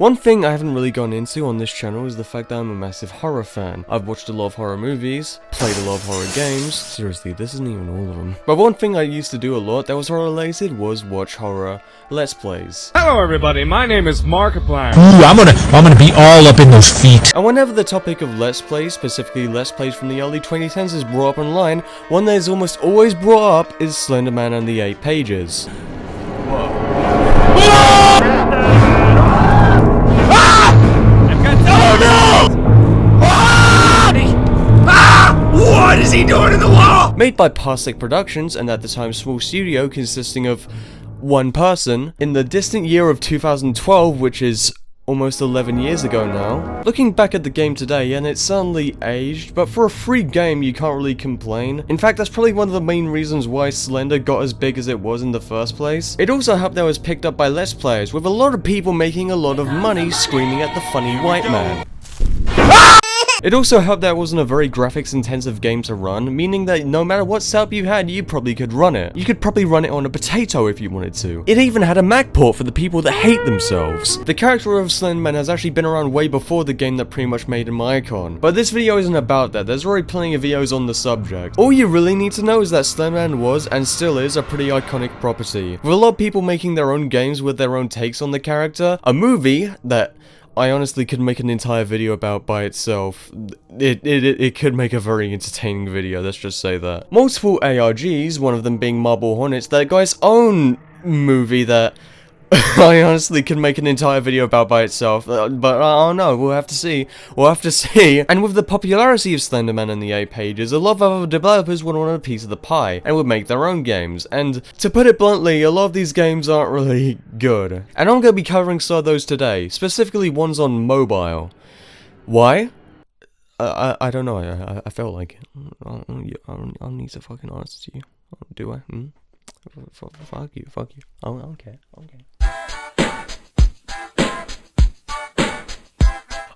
One thing I haven't really gone into on this channel is the fact that I'm a massive horror fan. I've watched a lot of horror movies, played a lot of horror games. Seriously, this isn't even all of them. But one thing I used to do a lot that was horror related was watch horror Let's Plays. Hello everybody, my name is Markiplier. Ooh, I'm gonna be all up in those feet. And whenever the topic of Let's Plays, specifically Let's Plays from the early 2010s, is brought up online, one that is almost always brought up is Slenderman and the 8 Pages. What is he doing in the wall? Made by Parsec Productions, and at the time small studio consisting of one person, in the distant year of 2012, which is almost 11 years ago now. Looking back at the game today, and it's certainly aged, but for a free game you can't really complain. In fact, that's probably one of the main reasons why Slender got as big as it was in the first place. It also helped that it was picked up by Let's Players, with a lot of people making a lot of money screaming at the funny white man. It also helped that it wasn't a very graphics intensive game to run, meaning that no matter what setup you had, you probably could run it. You could probably run it on a potato if you wanted to. It even had a Mac port for the people that hate themselves. The character of Slenderman has actually been around way before the game that pretty much made him my icon. But this video isn't about that, there's already plenty of videos on the subject. All you really need to know is that Slenderman was, and still is, a pretty iconic property. With a lot of people making their own games with their own takes on the character, a movie that I honestly could make an entire video about by itself. It could make a very entertaining video, let's just say that. Multiple ARGs, one of them being Marble Hornets, that guy's own movie that I honestly could make an entire video about by itself, but I don't know, we'll have to see. And with the popularity of Slenderman and the 8 Pages, a lot of other developers would want a piece of the pie, and would make their own games. And to put it bluntly, a lot of these games aren't really good. And I'm going to be covering some of those today, specifically ones on mobile. Why? I don't know, I felt like it. I'll need to fucking answer to you. Do I? Fuck you. Oh, okay.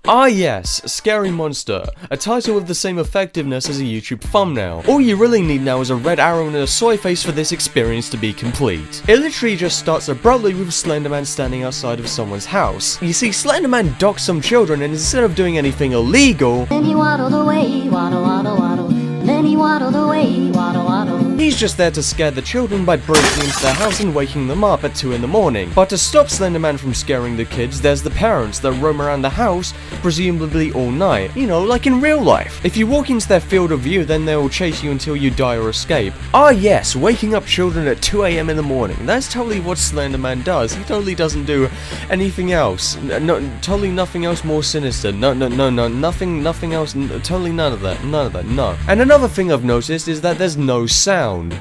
Ah yes, Scary Monster, a title with the same effectiveness as a YouTube thumbnail. All you really need now is a red arrow and a soy face for this experience to be complete. It literally just starts abruptly with Slenderman standing outside of someone's house. You see, Slenderman docks some children, and instead of doing anything illegal, then he waddled away, waddle, waddle, waddle. Then he waddled away, waddle, waddle. He's just there to scare the children by breaking into their house and waking them up at 2 in the morning. But to stop Slenderman from scaring the kids, there's the parents that roam around the house, presumably all night. You know, like in real life. If you walk into their field of view, then they will chase you until you die or escape. Ah yes, waking up children at 2 AM in the morning. That's totally what Slenderman does. He totally doesn't do anything else. No, totally nothing else more sinister. No, nothing else, totally none of that, no. And another thing I've noticed is that there's no sound.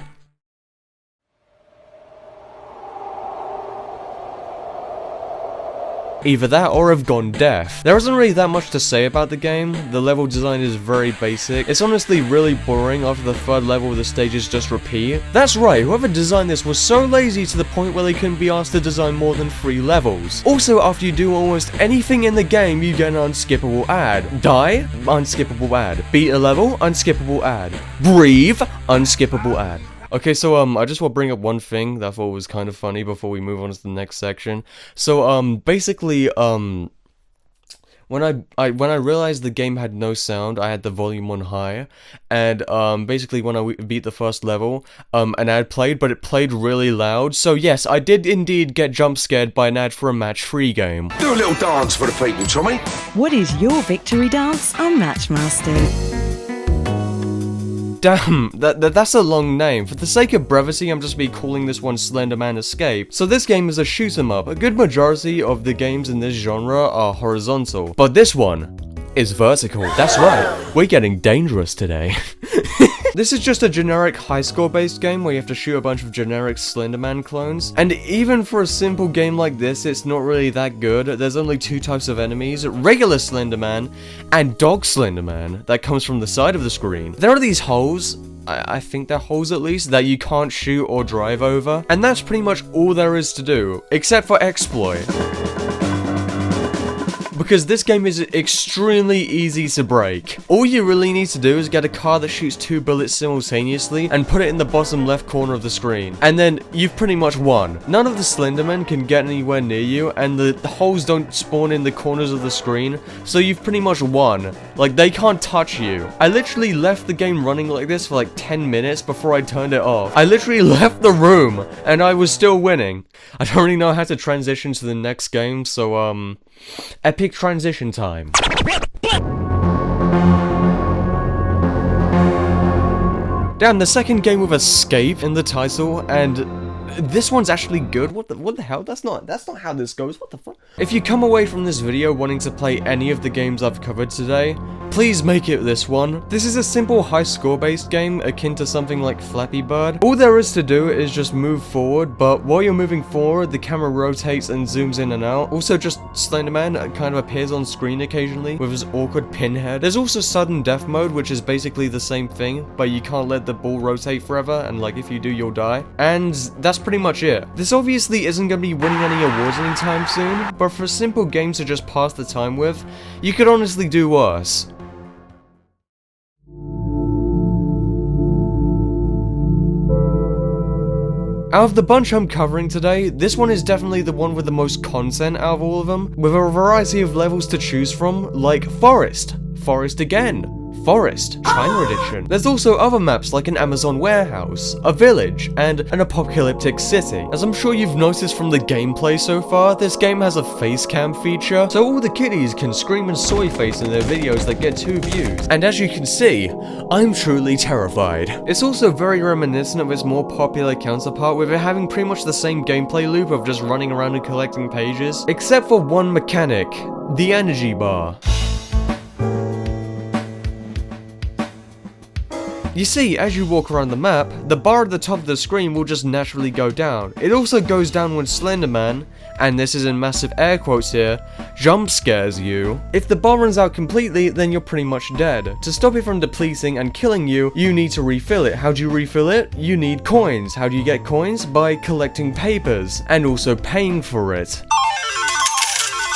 Either that or have gone deaf. There isn't really that much to say about the game. The level design is very basic. It's honestly really boring after the third level the stages just repeat. That's right, whoever designed this was so lazy to the point where they couldn't be asked to design more than 3 levels. Also, after you do almost anything in the game, you get an unskippable ad. Die? Unskippable ad. Beat a level? Unskippable ad. Breathe? Unskippable ad. Okay, so I just want to bring up one thing that I thought was kind of funny before we move on to the next section. So basically when I realized the game had no sound, I had the volume on high, and basically when I beat the first level, an ad played, but it played really loud. So yes, I did indeed get jump scared by an ad for a match-3 game. Do a little dance for the people, Tommy. What is your victory dance on Matchmaster? Damn, that's a long name. For the sake of brevity, I'm just be calling this one Slenderman Escape. So this game is a shoot 'em up. A good majority of the games in this genre are horizontal, but this one is vertical. That's right, we're getting dangerous today. This is just a generic high score based game where you have to shoot a bunch of generic Slenderman clones. And even for a simple game like this, it's not really that good. There's only 2 types of enemies, regular Slenderman and dog Slenderman, that comes from the side of the screen. There are these holes, I think they're holes at least, that you can't shoot or drive over. And that's pretty much all there is to do, except for exploit. because this game is extremely easy to break. All you really need to do is get a car that shoots 2 bullets simultaneously and put it in the bottom left corner of the screen, and then you've pretty much won. None of the Slendermen can get anywhere near you, and the holes don't spawn in the corners of the screen, so you've pretty much won. Like, they can't touch you. I literally left the game running like this for like 10 minutes before I turned it off. I literally left the room, and I was still winning. I don't really know how to transition to the next game, so, epic transition time. Damn, the second game with escape in the title, and this one's actually good. What the hell? That's not how this goes. What the fuck? If you come away from this video wanting to play any of the games I've covered today, please make it this one. This is a simple high score based game akin to something like Flappy Bird. All there is to do is just move forward, but while you're moving forward, the camera rotates and zooms in and out. Also, just Slenderman kind of appears on screen occasionally with his awkward pinhead. There's also sudden death mode, which is basically the same thing, but you can't let the ball rotate forever, and like if you do, you'll die. And that's pretty much it. This obviously isn't going to be winning any awards anytime soon, but for a simple game to just pass the time with, you could honestly do worse. Out of the bunch I'm covering today, this one is definitely the one with the most content out of all of them, with a variety of levels to choose from, like Forest, Forest again, Forest, China Edition. There's also other maps like an Amazon warehouse, a village, and an apocalyptic city. As I'm sure you've noticed from the gameplay so far, this game has a face cam feature, so all the kiddies can scream and soy face in their videos that get 2 views. And as you can see, I'm truly terrified. It's also very reminiscent of its more popular counterpart, with it having pretty much the same gameplay loop of just running around and collecting pages, except for one mechanic, the energy bar. You see, as you walk around the map, the bar at the top of the screen will just naturally go down. It also goes down when Slenderman, and this is in massive air quotes here, jump scares you. If the bar runs out completely, then you're pretty much dead. To stop it from depleting and killing you, you need to refill it. How do you refill it? You need coins. How do you get coins? By collecting papers, and also paying for it.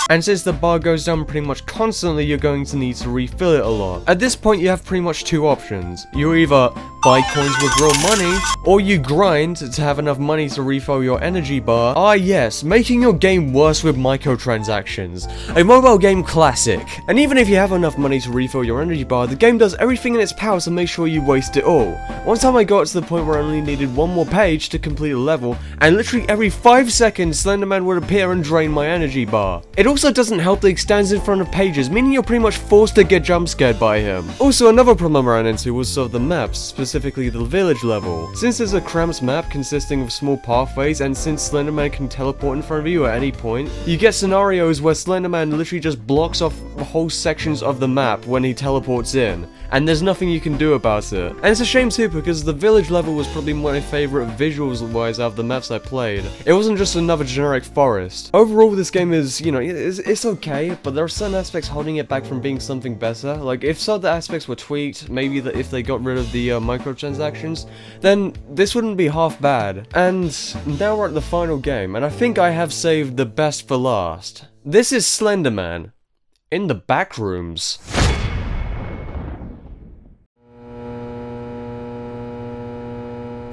And since the bar goes down pretty much constantly, you're going to need to refill it a lot. At this point, you have pretty much 2 options. You either buy coins with real money, or you grind to have enough money to refill your energy bar. Ah yes, making your game worse with microtransactions. A mobile game classic. And even if you have enough money to refill your energy bar, the game does everything in its power to make sure you waste it all. One time I got to the point where I only needed 1 more page to complete a level, and literally every 5 seconds Slenderman would appear and drain my energy bar. It also doesn't help that he stands in front of pages, meaning you're pretty much forced to get jump scared by him. Also, another problem I ran into was of the maps, specifically the village level. Since there's a cramped map consisting of small pathways, and since Slenderman can teleport in front of you at any point, you get scenarios where Slenderman literally just blocks off whole sections of the map when he teleports in, and there's nothing you can do about it. And it's a shame too, because the village level was probably my favorite visuals wise out of the maps I played. It wasn't just another generic forest. Overall, this game is, you know, it's okay, but there are certain aspects holding it back from being something better. Like, if some of the aspects were tweaked, maybe if they got rid of the microtransactions, then this wouldn't be half bad. And now we're at the final game, and I think I have saved the best for last. This is Slenderman in the Backrooms.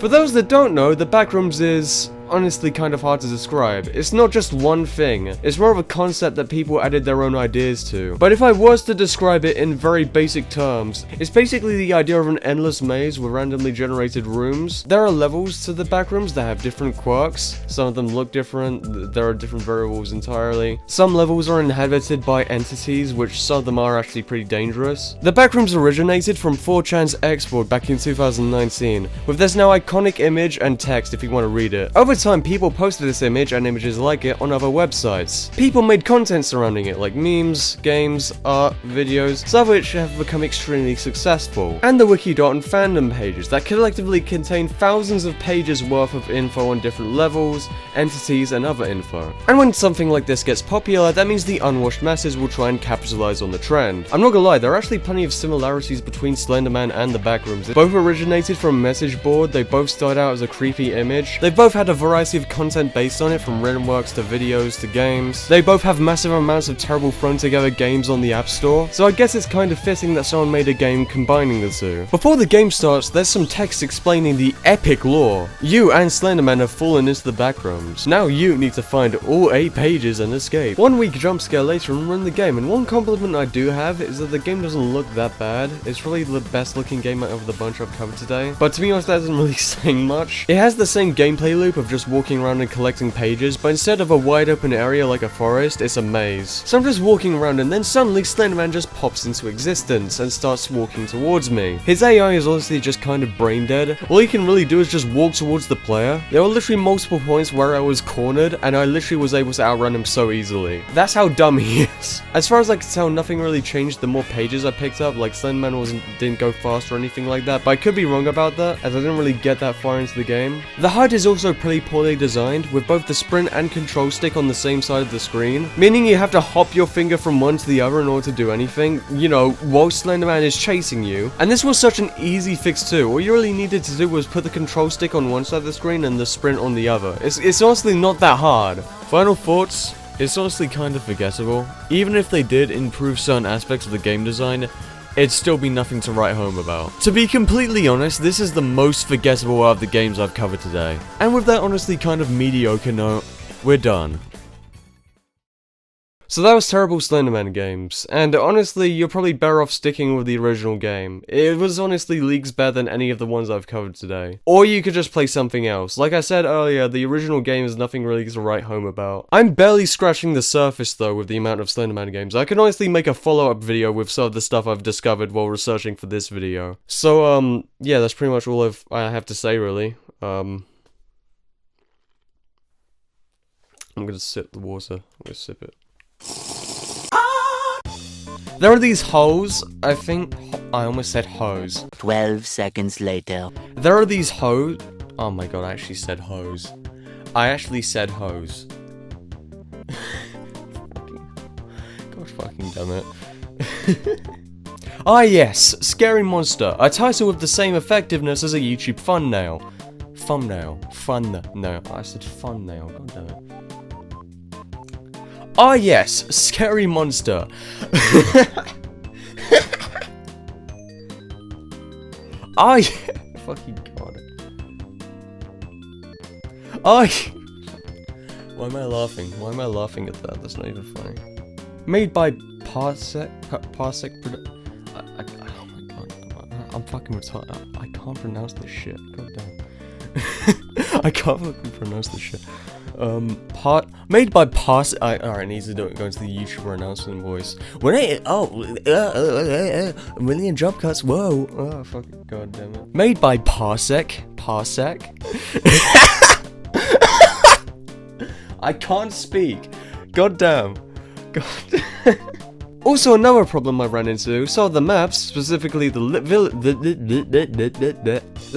For those that don't know, the Backrooms is honestly kind of hard to describe. It's not just one thing, it's more of a concept that people added their own ideas to. But if I was to describe it in very basic terms, it's basically the idea of an endless maze with randomly generated rooms. There are levels to the Backrooms that have different quirks. Some of them look different, there are different variables entirely. Some levels are inhabited by entities, which some of them are actually pretty dangerous. The Backrooms originated from 4chan's export back in 2019, with this now iconic image and text if you want to read it. Over time, people posted this image and images like it on other websites. People made content surrounding it, like memes, games, art, videos, some of which have become extremely successful. And the Wikidot and fandom pages that collectively contain thousands of pages worth of info on different levels, entities, and other info. And when something like this gets popular, that means the unwashed masses will try and capitalize on the trend. I'm not gonna lie, there are actually plenty of similarities between Slenderman and the Backrooms. They both originated from a message board, they both started out as a creepy image, they both had a variety of content based on it, from written works to videos to games. They both have massive amounts of terrible thrown together games on the App Store, so I guess it's kind of fitting that someone made a game combining the two. Before the game starts, there's some text explaining the epic lore. You and Slenderman have fallen into the backrooms. Now you need to find all 8 pages and escape. 1 week jump scare later and run the game, and one compliment I do have is that the game doesn't look that bad. It's really the best looking game out of the bunch I've covered today, but to be honest that isn't really saying much. It has the same gameplay loop of just walking around and collecting pages, but instead of a wide open area like a forest, it's a maze. So I'm just walking around and then suddenly Slenderman just pops into existence and starts walking towards me. His AI is honestly just kind of brain dead. All he can really do is just walk towards the player. There were literally multiple points where I was cornered and I literally was able to outrun him so easily. That's how dumb he is. As far as I can tell, nothing really changed the more pages I picked up. Like Slenderman didn't go fast or anything like that, but I could be wrong about that as I didn't really get that far into the game. The HUD is also pretty poorly designed, with both the sprint and control stick on the same side of the screen, meaning you have to hop your finger from one to the other in order to do anything, you know, while Slenderman is chasing you. And this was such an easy fix too. All you really needed to do was put the control stick on one side of the screen and the sprint on the other. It's honestly not that hard. Final thoughts? It's honestly kind of forgettable. Even if they did improve certain aspects of the game design, it'd still be nothing to write home about. To be completely honest, this is the most forgettable out of the games I've covered today. And with that honestly kind of mediocre note, we're done. So that was terrible Slenderman games, and honestly, you're probably better off sticking with the original game. It was honestly leagues better than any of the ones I've covered today. Or you could just play something else. Like I said earlier, the original game is nothing really to write home about. I'm barely scratching the surface though with the amount of Slenderman games. I can honestly make a follow-up video with some of the stuff I've discovered while researching for this video. So, yeah, that's pretty much all I have to say really. I'm gonna sip the water. I'm gonna sip it. There are these hoes, I think. I almost said hoes. 12 seconds later. There are these hoes. Oh my god, I actually said hoes. I actually said hoes. God fucking damn it. Ah yes, Scary Monster. A title with the same effectiveness as a YouTube thumbnail. Thumbnail. No, I said thumbnail. God damn it. Ah yes, Scary Monster. Ah yeah, fucking god. Ah yeah. Why am I laughing? Why am I laughing at that? That's not even funny. Made by Parsec oh my god, I'm fucking retarded. I can't pronounce this shit. God damn. I can't fucking pronounce this shit. Made by Parsec. Alright, I need to do it. Go into the YouTuber announcement voice. When a million jump cuts. Whoa. Oh, fucking god damn it. Made by Parsec. I can't speak. God damn. God. Also, another problem I ran into, so the maps, specifically there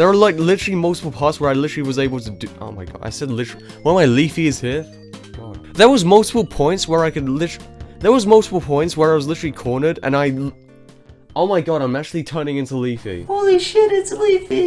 are like literally multiple parts where I literally was able to do, oh my god, I said literally, one of my leafies here, god. There was multiple points where I could there was multiple points where I was literally cornered and oh my god, I'm actually turning into Leafy. Holy shit, it's Leafy!